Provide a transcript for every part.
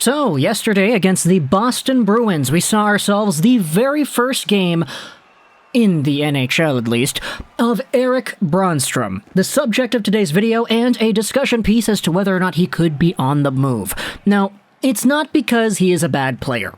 So, yesterday against the Boston Bruins, we saw ourselves the very first game, in the NHL at least, of Erik Brannstrom, the subject of today's video and a discussion piece as to whether or not he could be on the move. Now, it's not because he is a bad player.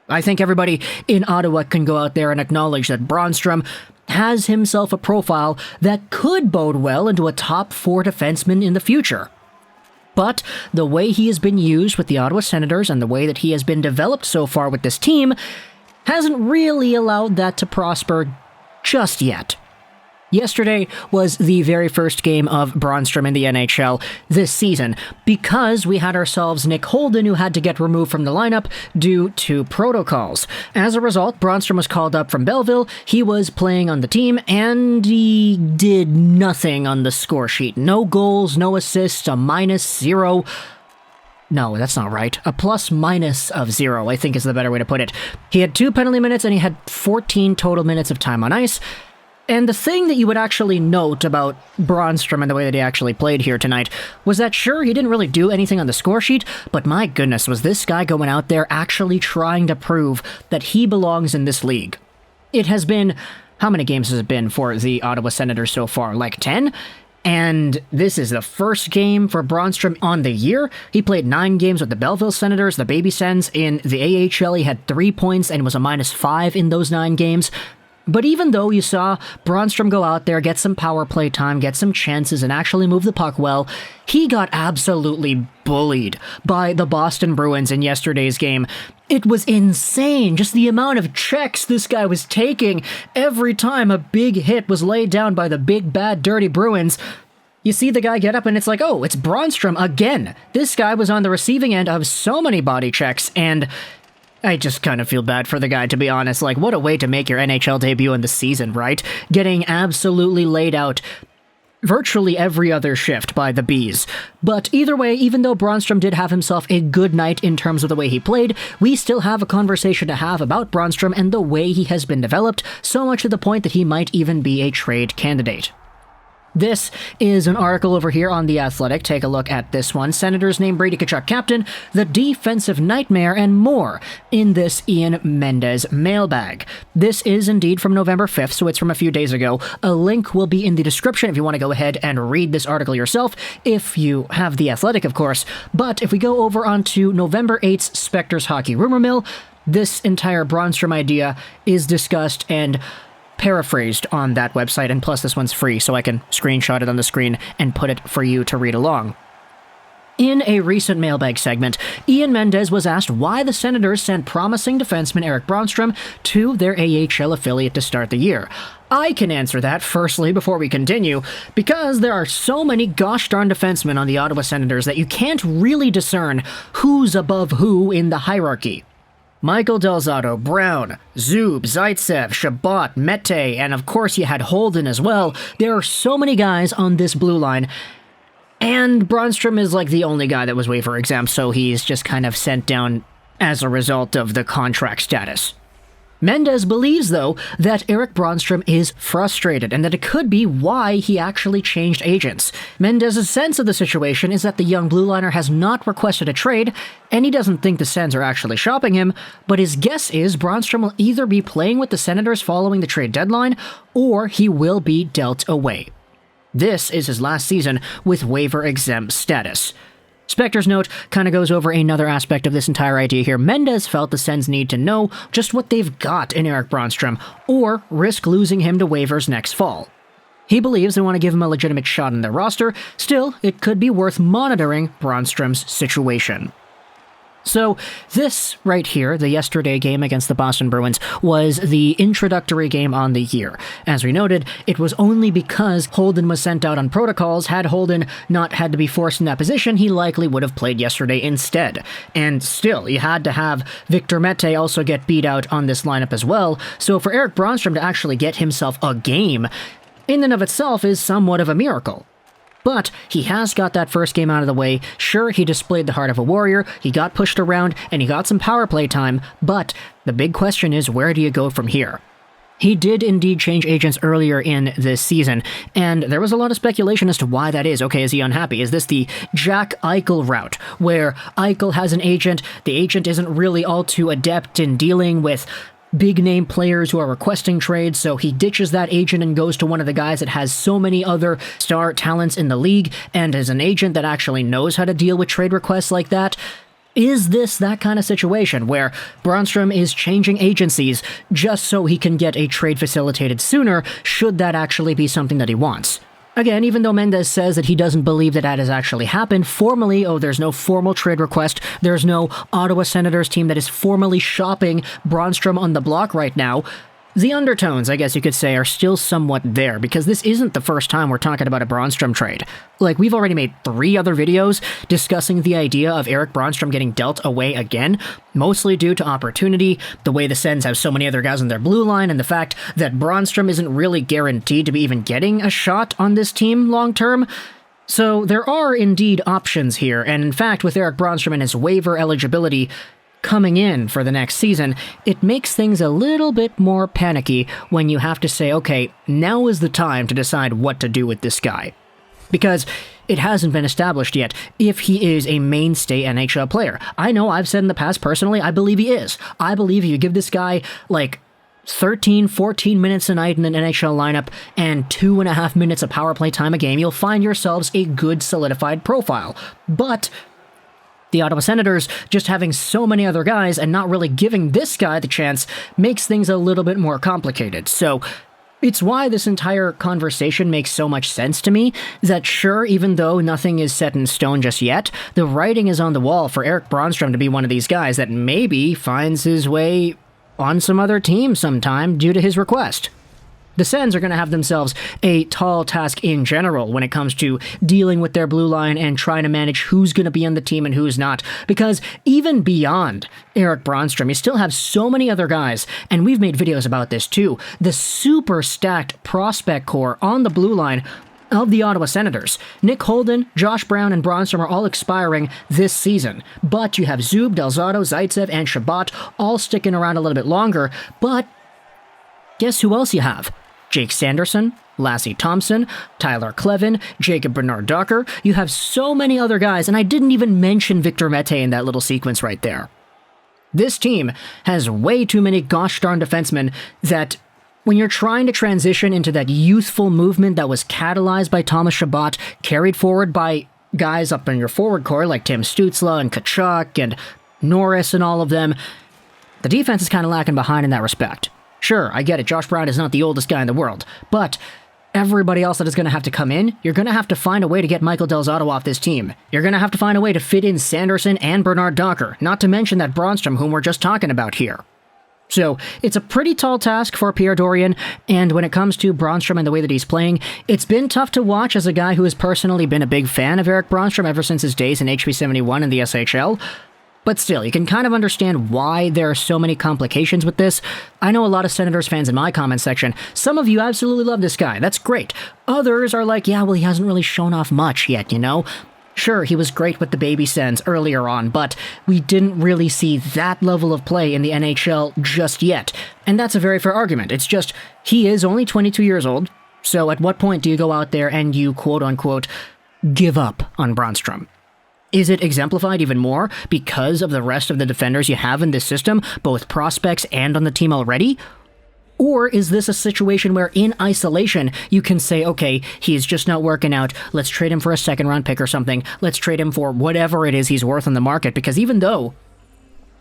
I think everybody in Ottawa can go out there and acknowledge that Brannstrom has himself a profile that could bode well into a top 4 defenseman in the future. But the way he has been used with the Ottawa Senators and the way that he has been developed so far with this team hasn't really allowed that to prosper just yet. Yesterday was the very first game of Brannstrom in the NHL this season because we had ourselves Nick Holden, who had to get removed from the lineup due to protocols. As a result, Brannstrom was called up from Belleville. He was playing on the team and he did nothing on the score sheet. No goals, no assists, a -0. No, that's not right. A plus-minus of 0, I think is the better way to put it. He had 2 penalty minutes and he had 14 total minutes of time on ice. And the thing that you would actually note about Brannstrom and the way that he actually played here tonight was that, sure, he didn't really do anything on the score sheet, but my goodness, was this guy going out there actually trying to prove that he belongs in this league. It has been, how many games has it been for the Ottawa Senators so far? Like 10? And this is the first game for Brannstrom on the year. He played 9 games with the Belleville Senators, the Baby Sens. In the AHL, he had 3 points and was a -5 in those 9 games. But even though you saw Brannstrom go out there, get some power play time, get some chances, and actually move the puck well, he got absolutely bullied by the Boston Bruins in yesterday's game. It was insane, just the amount of checks this guy was taking every time a big hit was laid down by the big, bad, dirty Bruins. You see the guy get up and it's like, oh, it's Brannstrom again. This guy was on the receiving end of so many body checks, and I just kind of feel bad for the guy, to be honest. Like, what a way to make your NHL debut in the season, right? Getting absolutely laid out virtually every other shift by the Bees. But either way, even though Brannstrom did have himself a good night in terms of the way he played, we still have a conversation to have about Brannstrom and the way he has been developed, so much to the point that he might even be a trade candidate. This is an article over here on The Athletic. Take a look at this one. Senators name Brady Tkachuk captain, the defensive nightmare, and more in this Ian Mendez mailbag. This is indeed from November 5th, so it's from a few days ago. A link will be in the description if you want to go ahead and read this article yourself, if you have The Athletic, of course. But if we go over onto November 8th's Spectre's Hockey Rumor Mill, this entire Brannstrom idea is discussed and paraphrased on that website, and plus this one's free, so I can screenshot it on the screen and put it for you to read along. In a recent mailbag segment, Ian Mendez was asked why the Senators sent promising defenseman Erik Brannstrom to their AHL affiliate to start the year. I can answer that, firstly, before we continue, because there are so many gosh darn defensemen on the Ottawa Senators that you can't really discern who's above who in the hierarchy. Michael Delzato, Brown, Zub, Zaitsev, Shabbat, Mete, and of course you had Holden as well. There are so many guys on this blue line, and Brannstrom is like the only guy that was waiver exempt, so he's just kind of sent down as a result of the contract status. Mendez believes, though, that Erik Brannstrom is frustrated and that it could be why he actually changed agents. Mendez's sense of the situation is that the young blue liner has not requested a trade, and he doesn't think the Sens are actually shopping him, but his guess is Brannstrom will either be playing with the Senators following the trade deadline, or he will be dealt away. This is his last season with waiver-exempt status. Spector's note kind of goes over another aspect of this entire idea here. Mendez felt the Sens need to know just what they've got in Erik Brannstrom, or risk losing him to waivers next fall. He believes they want to give him a legitimate shot in their roster. Still, it could be worth monitoring Brannstrom's situation. So this right here, the yesterday game against the Boston Bruins, was the introductory game on the year. As we noted, it was only because Holden was sent out on protocols. Had Holden not had to be forced in that position, he likely would have played yesterday instead. And still, you had to have Victor Mete also get beat out on this lineup as well, so for Erik Brannstrom to actually get himself a game, in and of itself is somewhat of a miracle. But he has got that first game out of the way. Sure, he displayed the heart of a warrior, he got pushed around, and he got some power play time, but the big question is, where do you go from here? He did indeed change agents earlier in this season, and there was a lot of speculation as to why that is. Okay, is he unhappy? Is this the Jack Eichel route, where Eichel has an agent, the agent isn't really all too adept in dealing with big-name players who are requesting trades, so he ditches that agent and goes to one of the guys that has so many other star talents in the league, and is an agent that actually knows how to deal with trade requests like that? Is this that kind of situation where Brannstrom is changing agencies just so he can get a trade facilitated sooner, should that actually be something that he wants? Again, even though Mendez says that he doesn't believe that has actually happened formally, there's no formal trade request, there's no Ottawa Senators team that is formally shopping Brannstrom on the block right now, the undertones, I guess you could say, are still somewhat there, because this isn't the first time we're talking about a Brannstrom trade. Like, we've already made 3 other videos discussing the idea of Erik Brannstrom getting dealt away again, mostly due to opportunity, the way the Sens have so many other guys on their blue line, and the fact that Brannstrom isn't really guaranteed to be even getting a shot on this team long-term. So there are indeed options here, and in fact, with Erik Brannstrom and his waiver eligibility coming in for the next season, it makes things a little bit more panicky when you have to say, okay, now is the time to decide what to do with this guy. Because it hasn't been established yet if he is a mainstay NHL player. I know I've said in the past, personally, I believe he is. I believe you give this guy, like, 13, 14 minutes a night in an NHL lineup and 2.5 minutes of power play time a game, you'll find yourselves a good solidified profile. But the Ottawa Senators just having so many other guys and not really giving this guy the chance makes things a little bit more complicated. So it's why this entire conversation makes so much sense to me, that sure, even though nothing is set in stone just yet, the writing is on the wall for Erik Brannstrom to be one of these guys that maybe finds his way on some other team sometime due to his request. The Sens are going to have themselves a tall task in general when it comes to dealing with their blue line and trying to manage who's going to be on the team and who's not, because even beyond Erik Brannstrom, you still have so many other guys, and we've made videos about this too, the super stacked prospect core on the blue line of the Ottawa Senators. Nick Holden, Josh Brown, and Brannstrom are all expiring this season, but you have Zub, Delzato, Zaitsev, and Shabbat all sticking around a little bit longer, but guess who else you have? Jake Sanderson, Lassie Thompson, Tyler Klevin, Jacob Bernard-Docker. You have so many other guys, and I didn't even mention Victor Mete in that little sequence right there. This team has way too many gosh darn defensemen that when you're trying to transition into that youthful movement that was catalyzed by Thomas Chabot, carried forward by guys up in your forward core like Tim Stützle and Tkachuk and Norris and all of them, the defense is kind of lacking behind in that respect. Sure, I get it, Josh Brown is not the oldest guy in the world, but everybody else that is going to have to come in, you're going to have to find a way to get Michael Delzato off this team. You're going to have to find a way to fit in Sanderson and Bernard-Docker, not to mention that Brannstrom, whom we're just talking about here. So, it's a pretty tall task for Pierre Dorion, and when it comes to Brannstrom and the way that he's playing, it's been tough to watch as a guy who has personally been a big fan of Erik Brannstrom ever since his days in HV71 and the SHL. But still, you can kind of understand why there are so many complications with this. I know a lot of Senators fans in my comment section. Some of you absolutely love this guy. That's great. Others are like, yeah, well, he hasn't really shown off much yet, you know? Sure, he was great with the baby Sens earlier on, but we didn't really see that level of play in the NHL just yet. And that's a very fair argument. It's just, he is only 22 years old, so at what point do you go out there and you, quote-unquote, give up on Brannstrom? Is it exemplified even more because of the rest of the defenders you have in this system, both prospects and on the team already? Or is this a situation where in isolation you can say, okay, he's just not working out, let's trade him for a second-round pick or something, let's trade him for whatever it is he's worth on the market, because even though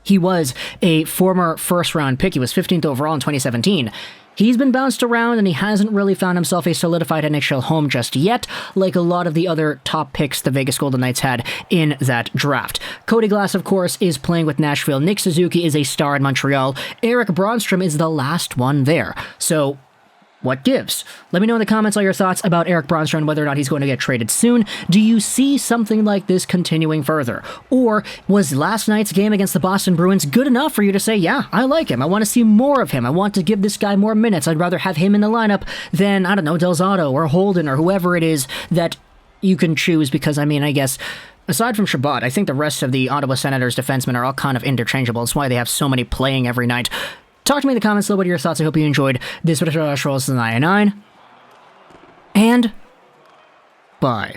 he was a former first-round pick, he was 15th overall in 2017, he's been bounced around and he hasn't really found himself a solidified NHL home just yet, like a lot of the other top picks the Vegas Golden Knights had in that draft. Cody Glass, of course, is playing with Nashville. Nick Suzuki is a star in Montreal. Erik Brannstrom is the last one there. So, what gives? Let me know in the comments all your thoughts about Erik Brannstrom and whether or not he's going to get traded soon. Do you see something like this continuing further? Or was last night's game against the Boston Bruins good enough for you to say, yeah, I like him, I want to see more of him, I want to give this guy more minutes, I'd rather have him in the lineup than, I don't know, Delzato or Holden or whoever it is that you can choose, because, I mean, I guess aside from Chabot, I think the rest of the Ottawa Senators defensemen are all kind of interchangeable. That's why they have so many playing every night. Talk to me in the comments below what are your thoughts. I hope you enjoyed this video. Rolls to the 99. And bye.